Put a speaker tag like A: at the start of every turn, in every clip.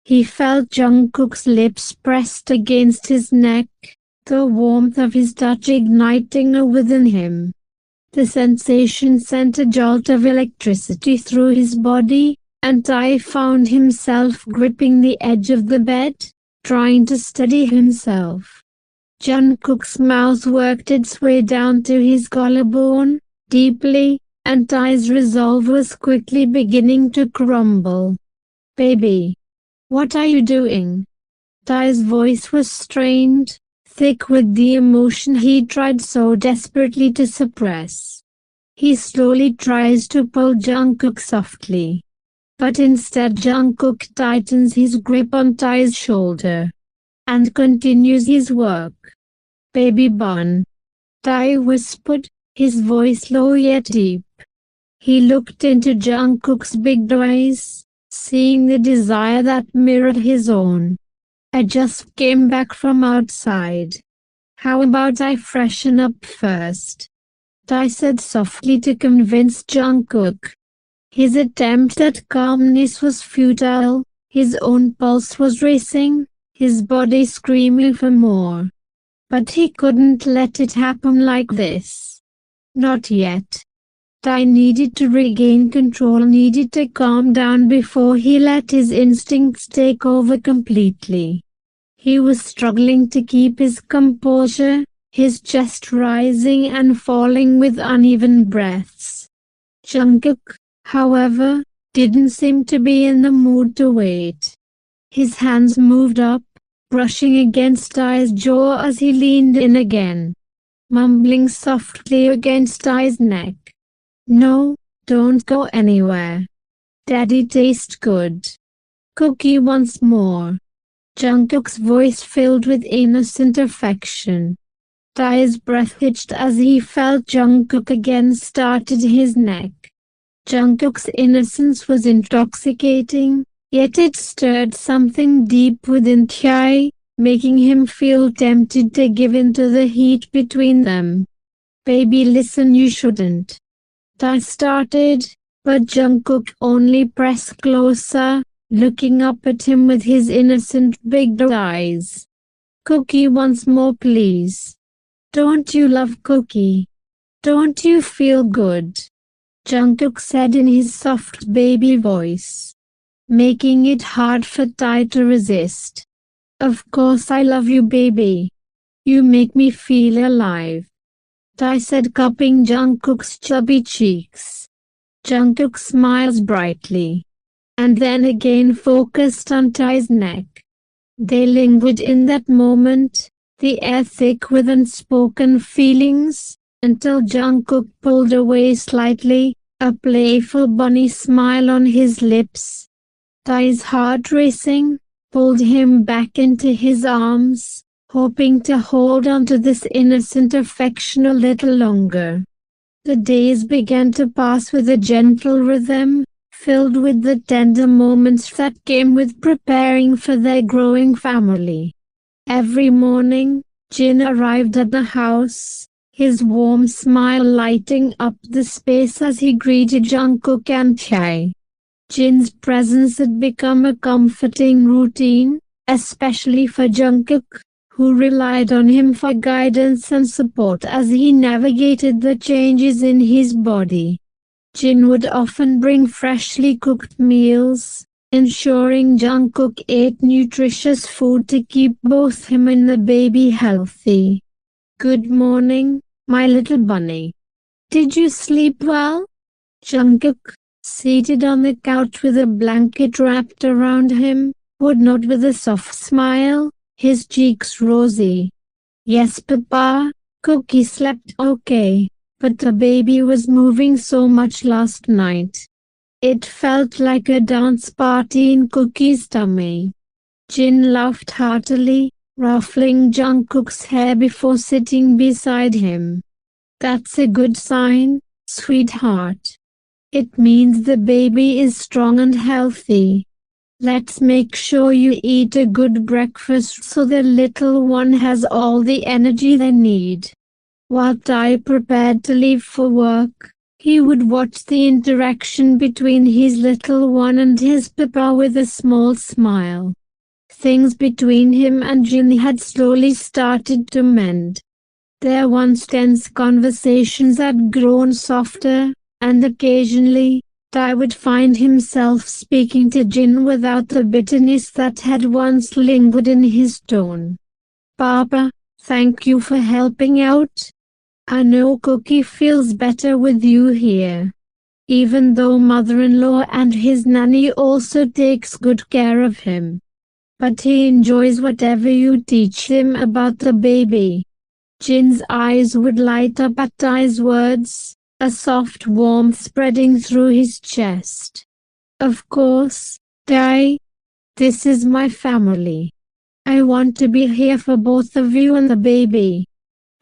A: He felt Jungkook's lips pressed against his neck, the warmth of his touch igniting within him. The sensation sent a jolt of electricity through his body, and Tae found himself gripping the edge of the bed, trying to steady himself. Jungkook's mouth worked its way down to his collarbone, deeply, and Tae's resolve was quickly beginning to crumble. "Baby, what are you doing?" Tae's voice was strained, thick with the emotion he tried so desperately to suppress. He slowly tries to pull Jungkook softly. But instead Jungkook tightens his grip on Tae's shoulder and continues his work. "Baby bun," Tae whispered, his voice low yet deep. He looked into Jungkook's big eyes, seeing the desire that mirrored his own. "I just came back from outside. How about I freshen up first?" Tae said softly to convince Jungkook. His attempt at calmness was futile, his own pulse was racing, his body screaming for more. But he couldn't let it happen like this. Not yet. Tae needed to regain control, needed to calm down before he let his instincts take over completely. He was struggling to keep his composure, his chest rising and falling with uneven breaths. Jungkook, however, didn't seem to be in the mood to wait. His hands moved up, brushing against Tae's jaw as he leaned in again, mumbling softly against Tae's neck. "No, don't go anywhere. Daddy tastes good. Cookie once more." Jungkook's voice filled with innocent affection. Tae's breath hitched as he felt Jungkook again started his neck. Jungkook's innocence was intoxicating, yet it stirred something deep within Tae, making him feel tempted to give in to the heat between them. "Baby, listen, you shouldn't," Tae started, but Jungkook only pressed closer, looking up at him with his innocent big eyes. "Cookie once more, please. Don't you love Cookie? Don't you feel good?" Jungkook said in his soft baby voice, making it hard for Tae to resist. "Of course I love you, baby. You make me feel alive," Tae said, cupping Jungkook's chubby cheeks. Jungkook smiles brightly, and then again focused on Tae's neck. They lingered in that moment, the air thick with unspoken feelings, until Jungkook pulled away slightly, a playful bunny smile on his lips. Tae's heart racing, pulled him back into his arms, hoping to hold on to this innocent affection a little longer. The days began to pass with a gentle rhythm, filled with the tender moments that came with preparing for their growing family. Every morning, Jin arrived at the house, his warm smile lighting up the space as he greeted Jungkook and Tae. Jin's presence had become a comforting routine, especially for Jungkook, who relied on him for guidance and support as he navigated the changes in his body. Jin would often bring freshly cooked meals, ensuring Jungkook ate nutritious food to keep both him and the baby healthy. "Good morning, my little bunny. Did you sleep well?" Jungkook, seated on the couch with a blanket wrapped around him, would nod with a soft smile, his cheeks rosy. "Yes, Papa, Cookie slept okay, but the baby was moving so much last night. It felt like a dance party in Cookie's tummy." Jin laughed heartily, ruffling Jungkook's hair before sitting beside him. "That's a good sign, sweetheart. It means the baby is strong and healthy. Let's make sure you eat a good breakfast so the little one has all the energy they need." While Tae prepared to leave for work, He would watch the interaction between his little one and his papa with a small smile. Things between him and Jin had slowly started to mend. Their once tense conversations had grown softer, and occasionally, Tai would find himself speaking to Jin without the bitterness that had once lingered in his tone. "Papa, thank you for helping out. I know Cookie feels better with you here. Even though mother-in-law and his nanny also takes good care of him. But he enjoys whatever you teach him about the baby." Jin's eyes would light up at Tai's words, a soft warmth spreading through his chest. "Of course, Tai. This is my family. I want to be here for both of you and the baby."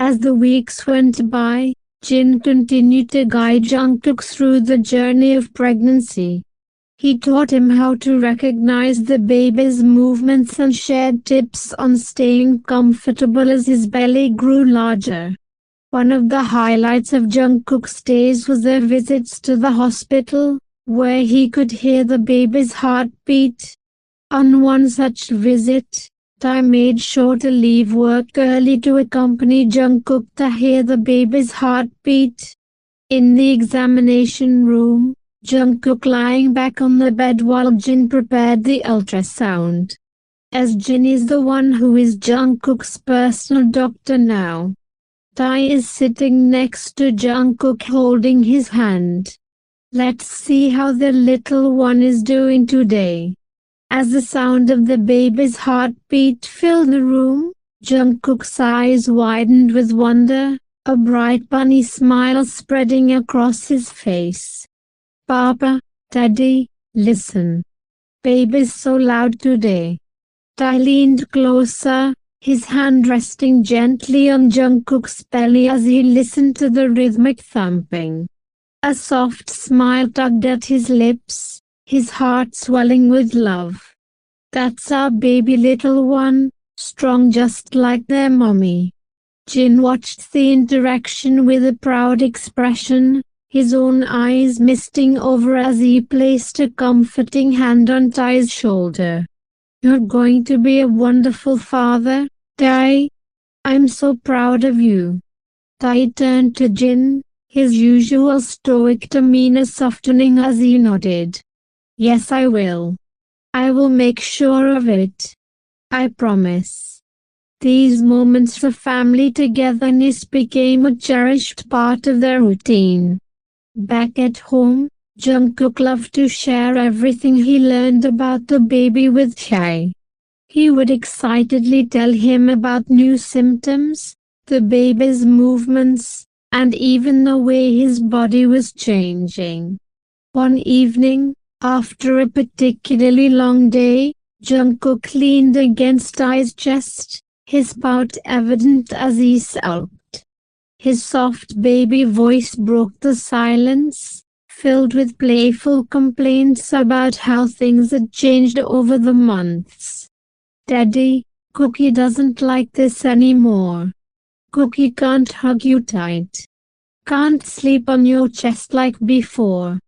A: As the weeks went by, Jin continued to guide Jungkook through the journey of pregnancy. He taught him how to recognize the baby's movements and shared tips on staying comfortable as his belly grew larger. One of the highlights of Jungkook's days was their visits to the hospital, where he could hear the baby's heartbeat. On one such visit, Tai made sure to leave work early to accompany Jungkook to hear the baby's heartbeat. In the examination room, Jungkook lying back on the bed while Jin prepared the ultrasound. As Jin is the one who is Jungkook's personal doctor now, Tai is sitting next to Jungkook holding his hand. "Let's see how the little one is doing today." As the sound of the baby's heartbeat filled the room, Jungkook's eyes widened with wonder, a bright bunny smile spreading across his face. "Papa, Daddy, listen. Baby's so loud today." Tai leaned closer, his hand resting gently on Jungkook's belly as he listened to the rhythmic thumping. A soft smile tugged at his lips, his heart swelling with love. "That's our baby little one, strong just like their mommy." Jin watched the interaction with a proud expression, his own eyes misting over as he placed a comforting hand on Tai's shoulder. "You're going to be a wonderful father, Tai. I'm so proud of you." Tai turned to Jin, his usual stoic demeanor softening as he nodded. "Yes, I will. I will make sure of it. I promise." These moments of family togetherness became a cherished part of their routine. Back at home, Jungkook loved to share everything he learned about the baby with Tae. He would excitedly tell him about new symptoms, the baby's movements, and even the way his body was changing. One evening, after a particularly long day, Jungkook leaned against Tai's chest, his pout evident as he sulked. His soft baby voice broke the silence, filled with playful complaints about how things had changed over the months. "Daddy, Cookie doesn't like this anymore. Cookie can't hug you tight. Can't sleep on your chest like before."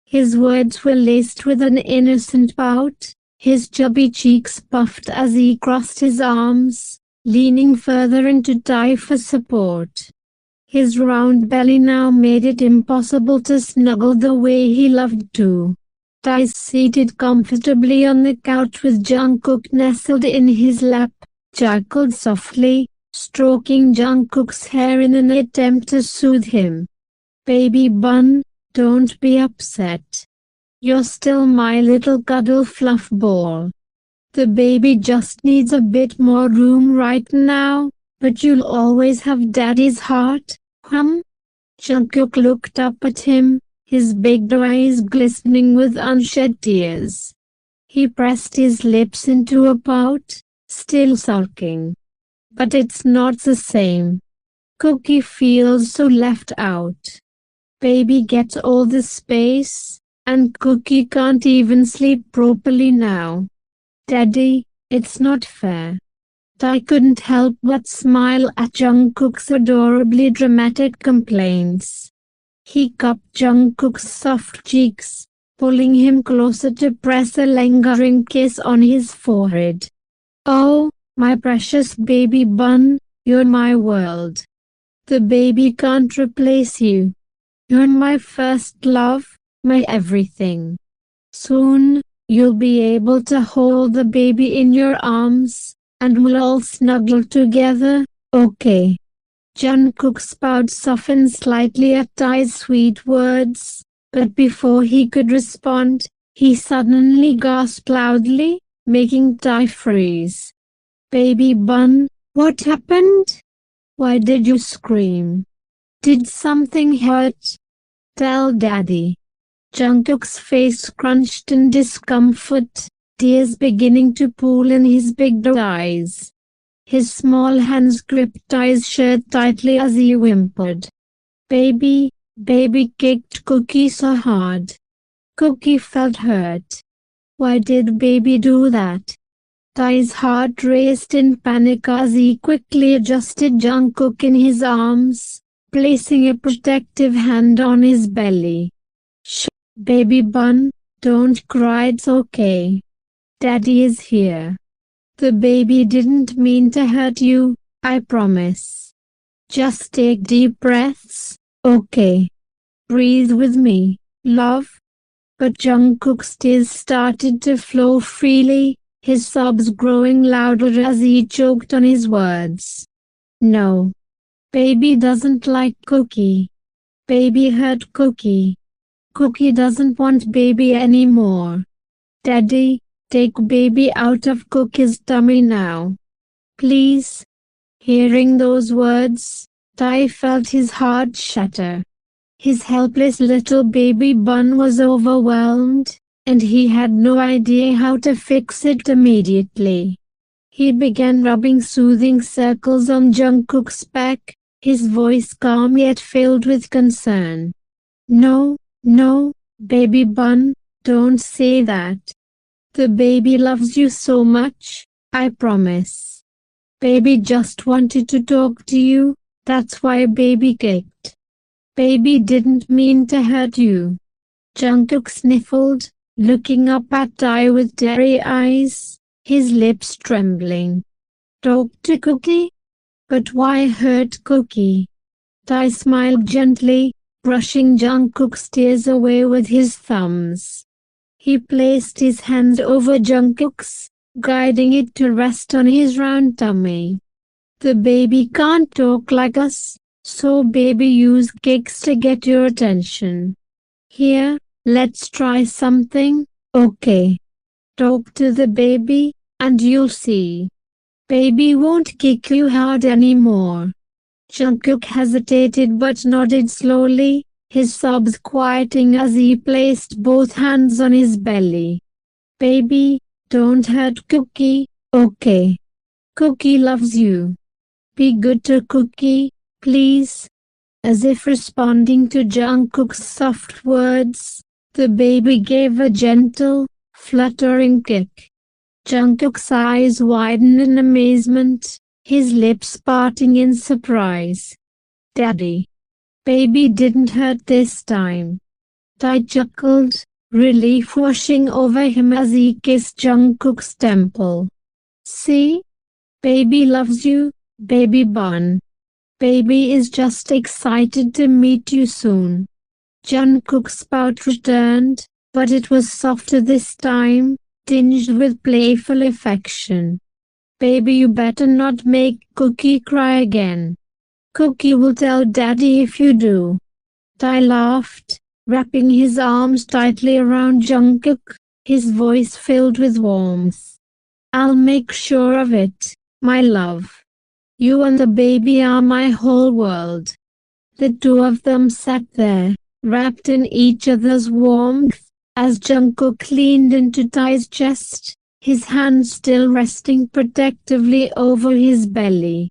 A: His words were laced with an innocent pout, his chubby cheeks puffed as he crossed his arms, leaning further into Tai for support. His round belly now made it impossible to snuggle the way he loved to. Tai seated comfortably on the couch with Jungkook nestled in his lap, chuckled softly, stroking Jungkook's hair in an attempt to soothe him. "Baby bun, don't be upset. You're still my little cuddle fluff ball. The baby just needs a bit more room right now, but you'll always have Daddy's heart, hum?" Jungkook looked up at him, his big eyes glistening with unshed tears. He pressed his lips into a pout, still sulking. "But it's not the same. Cookie feels so left out. Baby gets all the space, and Cookie can't even sleep properly now. Daddy, it's not fair." Tai couldn't help but smile at Jungkook's adorably dramatic complaints. He cupped Jungkook's soft cheeks, pulling him closer to press a lingering kiss on his forehead. "Oh, my precious baby bun, you're my world. The baby can't replace you. You're my first love, my everything. Soon, you'll be able to hold the baby in your arms, and we'll all snuggle together, okay?" Jungkook's pout softened slightly at Tae's sweet words, but before he could respond, he suddenly gasped loudly, making Tae freeze. "Baby bun, what happened? Why did you scream? Did something hurt? Tell daddy." Jungkook's face crunched in discomfort, tears beginning to pool in his big eyes. His small hands gripped Tae's shirt tightly as he whimpered. Baby kicked Cookie so hard. Cookie felt hurt. Why did baby do that? Tae's heart raced in panic as he quickly adjusted Jungkook in his arms, placing a protective hand on his belly. "Shh, baby bun, don't cry, it's okay. Daddy is here. The baby didn't mean to hurt you, I promise. Just take deep breaths, okay? Breathe with me, love." But Jungkook's tears started to flow freely, his sobs growing louder as he choked on his words. "No. Baby doesn't like Cookie. Baby hurt Cookie. Cookie doesn't want baby anymore. Daddy, take baby out of Cookie's tummy now. Please." Hearing those words, Tae felt his heart shatter. His helpless little baby bun was overwhelmed, and he had no idea how to fix it immediately. He began rubbing soothing circles on Jungkook's back, his voice calm yet filled with concern. No, baby bun, don't say that. The baby loves you so much, I promise. Baby just wanted to talk to you, that's why baby kicked. Baby didn't mean to hurt you." Jungkook sniffled, looking up at Tae with teary eyes, his lips trembling. "Talk to Cookie? But why hurt Cookie?" Tae smiled gently, brushing Jungkook's tears away with his thumbs. He placed his hands over Jungkook's, guiding it to rest on his round tummy. "The baby can't talk like us, so baby used kicks to get your attention. Here, let's try something, okay? Talk to the baby, and you'll see. Baby won't kick you hard anymore." Jungkook hesitated but nodded slowly, his sobs quieting as he placed both hands on his belly. "Baby, don't hurt Cookie, okay? Cookie loves you. Be good to Cookie, please." As if responding to Jungkook's soft words, the baby gave a gentle, fluttering kick. Jungkook's eyes widened in amazement, his lips parting in surprise. "Daddy, baby didn't hurt this time." Tae chuckled, relief washing over him as he kissed Jungkook's temple. "See? Baby loves you, baby bun. Baby is just excited to meet you soon." Jungkook's pout returned, but it was softer this time, tinged with playful affection. "Baby, you better not make Cookie cry again. Cookie will tell Daddy if you do." Tae laughed, wrapping his arms tightly around Jungkook, his voice filled with warmth. "I'll make sure of it, my love. You and the baby are my whole world." The two of them sat there, wrapped in each other's warmth, as Jungkook leaned into Tae's chest, his hands still resting protectively over his belly.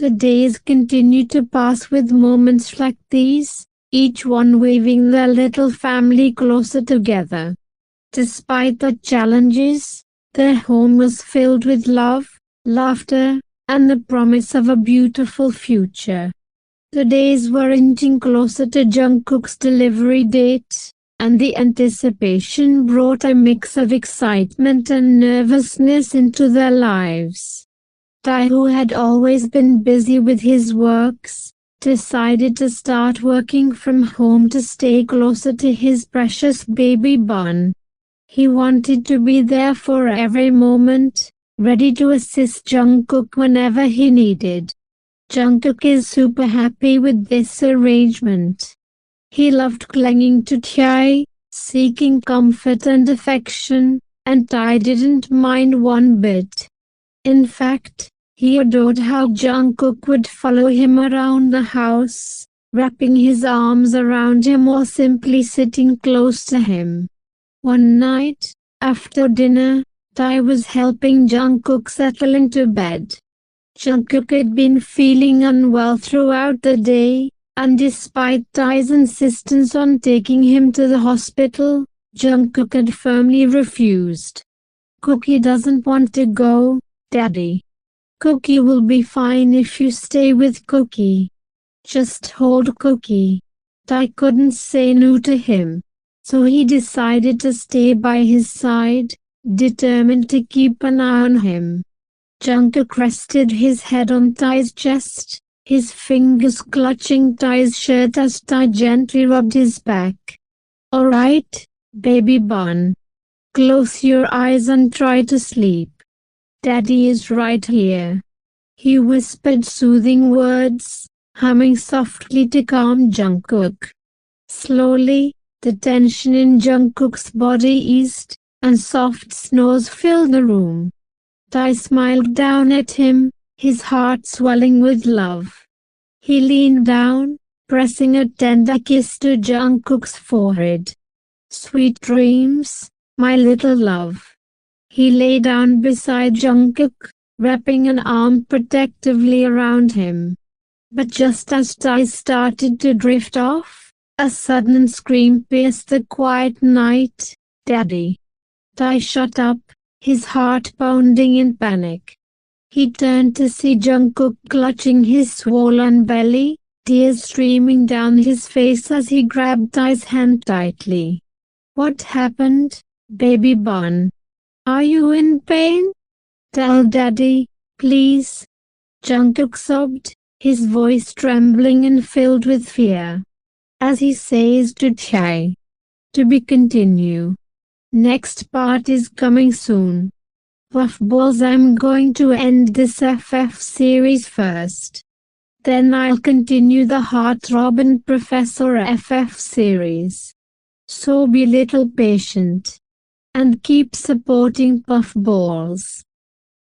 A: The days continued to pass with moments like these, each one weaving their little family closer together. Despite the challenges, their home was filled with love, laughter, and the promise of a beautiful future. The days were inching closer to Jungkook's delivery date, and the anticipation brought a mix of excitement and nervousness into their lives. Tae, who had always been busy with his works, decided to start working from home to stay closer to his precious baby bun. He wanted to be there for every moment, ready to assist Jungkook whenever he needed. Jungkook is super happy with this arrangement. He loved clinging to Tae, seeking comfort and affection, and Tae didn't mind one bit. In fact, he adored how Jungkook would follow him around the house, wrapping his arms around him or simply sitting close to him. One night, after dinner, Tae was helping Jungkook settle into bed. Jungkook had been feeling unwell throughout the day, and despite Tae's insistence on taking him to the hospital, Jungkook had firmly refused. "Cookie doesn't want to go, Daddy. Cookie will be fine if you stay with Cookie. Just hold Cookie." Tae couldn't say no to him, so he decided to stay by his side, determined to keep an eye on him. Jungkook rested his head on Tae's chest, his fingers clutching Tae's shirt as Tae gently rubbed his back. "All right, baby bun. Close your eyes and try to sleep. Daddy is right here." He whispered soothing words, humming softly to calm Jungkook. Slowly, the tension in Jungkook's body eased, and soft snores filled the room. Tae smiled down at him, his heart swelling with love. He leaned down, pressing a tender kiss to Jungkook's forehead. "Sweet dreams, my little love." He lay down beside Jungkook, wrapping an arm protectively around him. But just as Tae started to drift off, a sudden scream pierced the quiet night. "Daddy!" Tae shut up, his heart pounding in panic. He turned to see Jungkook clutching his swollen belly, tears streaming down his face as he grabbed Tae's hand tightly. "What happened, baby bun? Are you in pain? Tell Daddy, please." Jungkook sobbed, his voice trembling and filled with fear. As he says to Tae, "To be continued. Next part is coming soon. Puffballs, I'm going to end this FF series first. Then I'll continue the heartthrobbing Professor FF series. So be little patient. And keep supporting Puffballs."